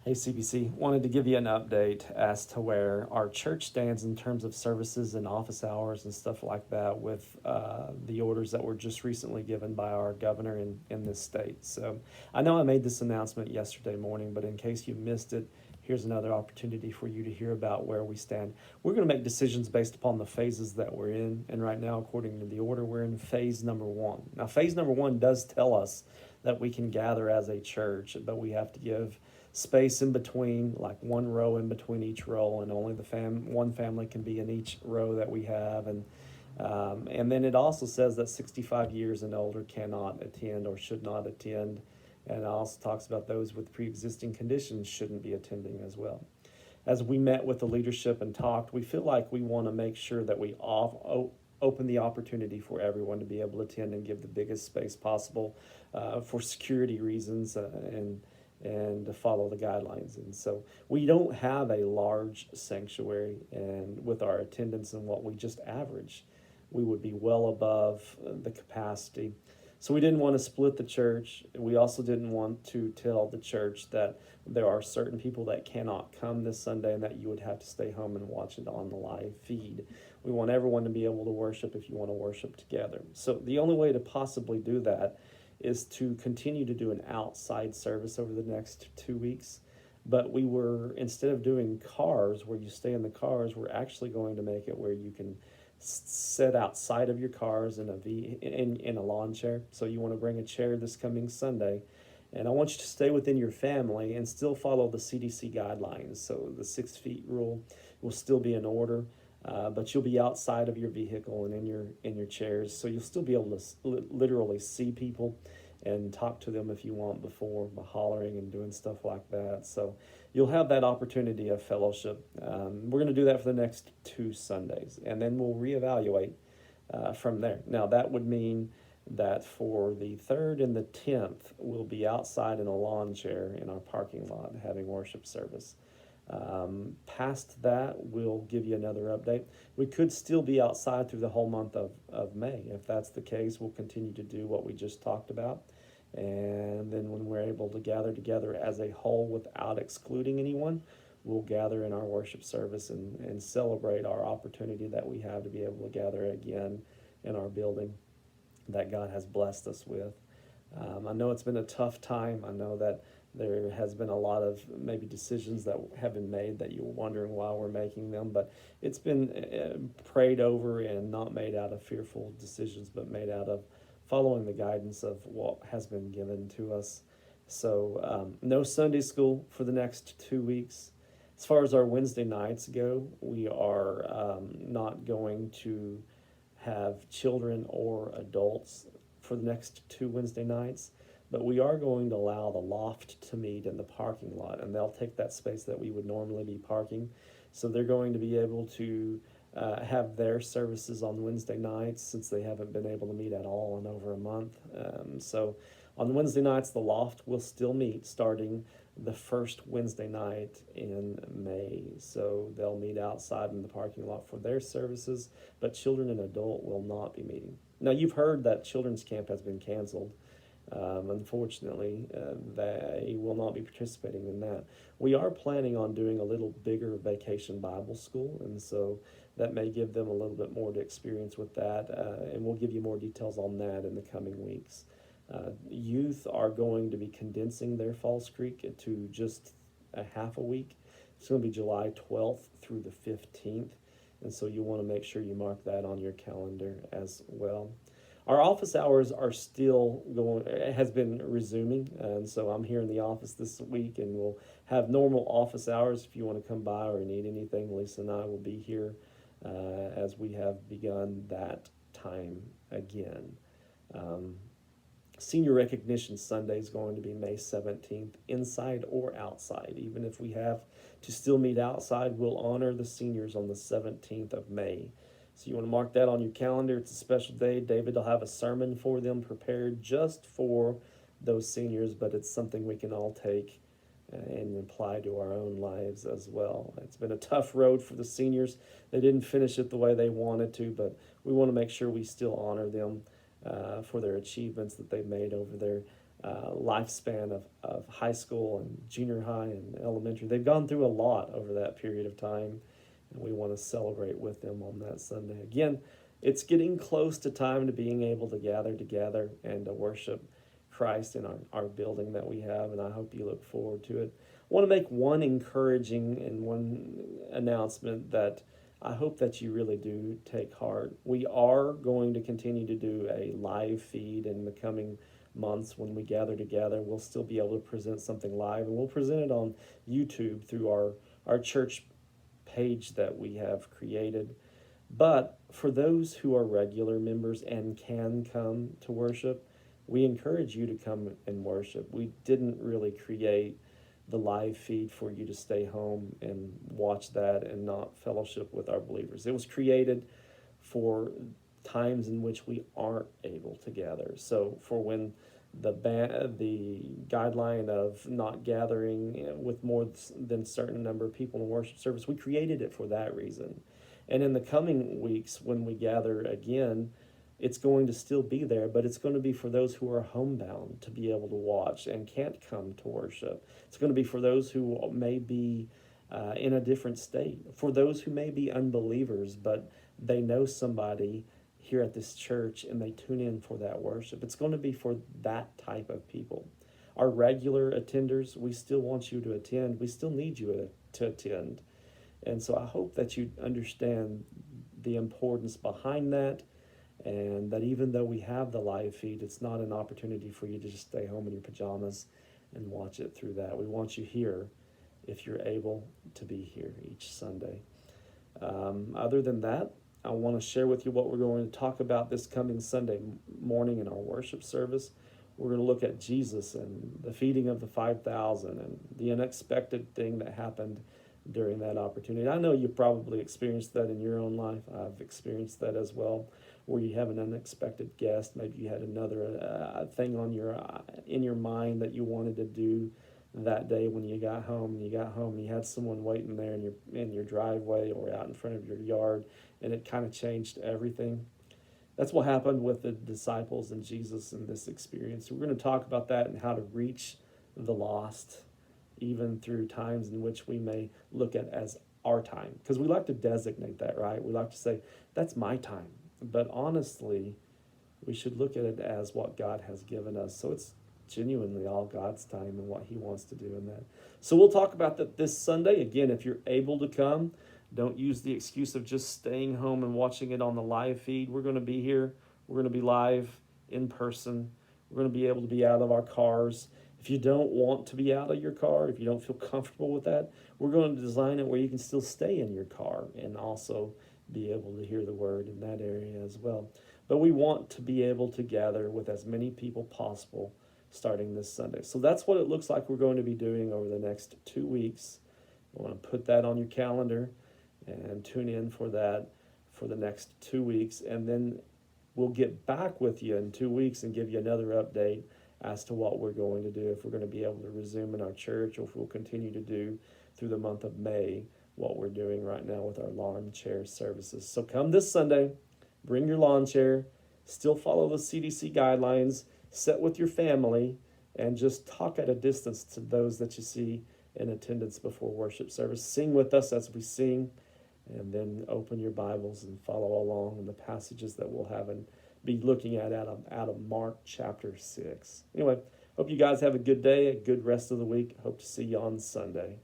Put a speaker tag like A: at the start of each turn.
A: Hey CBC, wanted to give you an update as to where our church stands in terms of services and office hours and stuff like that with the orders that were just recently given by our governor in this state. So I know I made this announcement yesterday morning, but in case you missed it, here's another opportunity for you to hear about where we stand. We're going to make decisions based upon the phases that we're in, and right now, according to the order, we're in phase number one. Now, phase number one does tell us that we can gather as a church, but we have to give space in between, like one row in between each row, and only one family can be in each row that we have. And then it also says that 65 years and older cannot attend or should not attend. And it also talks about those with pre-existing conditions shouldn't be attending as well. As we met with the leadership and talked, we feel like we want to make sure that we open the opportunity for everyone to be able to attend and give the biggest space possible for security reasons and to follow the guidelines. And so we don't have a large sanctuary, and with our attendance and what we just average, we would be well above the capacity. So we didn't want to split the church. We also didn't want to tell the church that there are certain people that cannot come this Sunday and that you would have to stay home and watch it on the live feed. We want everyone to be able to worship if you want to worship together. So the only way to possibly do that is to continue to do an outside service over the next 2 weeks. But instead of doing cars where you stay in the cars, we're actually going to make it where you can sit outside of your cars in a lawn chair. So you want to bring a chair this coming Sunday. And I want you to stay within your family and still follow the CDC guidelines. So the 6 feet rule will still be in order. But you'll be outside of your vehicle and in your chairs, so you'll still be able to literally see people and talk to them if you want before by hollering and doing stuff like that. So you'll have that opportunity of fellowship. We're going to do that for the next 2 Sundays, and then we'll reevaluate from there. Now that would mean that for the 3rd and the 10th, we'll be outside in a lawn chair in our parking lot having worship service. Past that, we'll give you another update. We could still be outside through the whole month of May. If that's the case, we'll continue to do what we just talked about. And then when we're able to gather together as a whole without excluding anyone, we'll gather in our worship service and celebrate our opportunity that we have to be able to gather again in our building that God has blessed us with. I know it's been a tough time. I know that there has been a lot of maybe decisions that have been made that you're wondering why we're making them, but it's been prayed over and not made out of fearful decisions, but made out of following the guidance of what has been given to us. So no Sunday school for the next 2 weeks. As far as our Wednesday nights go, we are not going to have children or adults for the next 2 Wednesday nights. But we are going to allow the loft to meet in the parking lot, and they'll take that space that we would normally be parking. So they're going to be able to have their services on Wednesday nights, since they haven't been able to meet at all in over a month. So on Wednesday nights, the loft will still meet starting the first Wednesday night in May. So they'll meet outside in the parking lot for their services, but children and adult will not be meeting. Now, you've heard that children's camp has been canceled. Unfortunately, they will not be participating in that. We are planning on doing a little bigger vacation Bible school, and so that may give them a little bit more to experience with that, and we'll give you more details on that in the coming weeks. Youth are going to be condensing their Falls Creek to just a half a week. It's going to be July 12th through the 15th, and so you want to make sure you mark that on your calendar as well. Our office hours are still going, it has been resuming, and so I'm here in the office this week, and we'll have normal office hours. If you want to come by or need anything, Lisa and I will be here as we have begun that time again. Senior Recognition Sunday is going to be May 17th, inside or outside. Even if we have to still meet outside, we'll honor the seniors on the 17th of May. So you want to mark that on your calendar. It's a special day. David will have a sermon for them prepared just for those seniors, but it's something we can all take and apply to our own lives as well. It's been a tough road for the seniors. They didn't finish it the way they wanted to, but we want to make sure we still honor them for their achievements that they've made over their lifespan of high school and junior high and elementary. They've gone through a lot over that period of time, and we want to celebrate with them on that Sunday. Again, it's getting close to time to being able to gather together and to worship Christ in our building that we have, and I hope you look forward to it. I want to make one encouraging and one announcement that I hope that you really do take heart. We are going to continue to do a live feed in the coming months when we gather together. We'll still be able to present something live, and we'll present it on YouTube through our church page that we have created. But for those who are regular members and can come to worship, we encourage you to come and worship. We didn't really create the live feed for you to stay home and watch that and not fellowship with our believers. It was created for times in which we aren't able to gather. So for when the guideline of not gathering with more than a certain number of people in worship service, we created it for that reason. And in the coming weeks, when we gather again, it's going to still be there, but it's going to be for those who are homebound to be able to watch and can't come to worship. It's going to be for those who may be in a different state, for those who may be unbelievers, but they know somebody here at this church and they tune in for that worship. It's going to be for that type of people. Our regular attenders, we still want you to attend. We still need you to attend. And so I hope that you understand the importance behind that, and that even though we have the live feed, it's not an opportunity for you to just stay home in your pajamas and watch it through that. We want you here if you're able to be here each Sunday. Other than that, I want to share with you what we're going to talk about this coming Sunday morning in our worship service. We're going to look at Jesus and the feeding of the 5,000 and the unexpected thing that happened during that opportunity. I know you probably experienced that in your own life. I've experienced that as well, where you have an unexpected guest. Maybe you had another thing on in your mind that you wanted to do that day when you got home. And you got home and you had someone waiting there in your driveway or out in front of your yard, and it kind of changed everything. That's what happened with the disciples and Jesus in this experience. We're going to talk about that and how to reach the lost, even through times in which we may look at as our time. Because we like to designate that, right? We like to say, that's my time. But honestly, we should look at it as what God has given us. So it's genuinely all God's time and what he wants to do in that. So we'll talk about that this Sunday. Again, if you're able to come, don't use the excuse of just staying home and watching it on the live feed. We're going to be here. We're going to be live in person. We're going to be able to be out of our cars. If you don't want to be out of your car, if you don't feel comfortable with that, we're going to design it where you can still stay in your car and also be able to hear the word in that area as well. But we want to be able to gather with as many people possible starting this Sunday. So that's what it looks like we're going to be doing over the next 2 weeks. I want to put that on your calendar and tune in for that for the next 2 weeks. And then we'll get back with you in 2 weeks and give you another update as to what we're going to do, if we're going to be able to resume in our church, or if we'll continue to do through the month of May what we're doing right now with our lawn chair services. So come this Sunday, bring your lawn chair, still follow the CDC guidelines, sit with your family, and just talk at a distance to those that you see in attendance before worship service. Sing with us as we sing, and then open your Bibles and follow along in the passages that we'll have and be looking at out of Mark chapter 6. Anyway, hope you guys have a good day, a good rest of the week. Hope to see you on Sunday.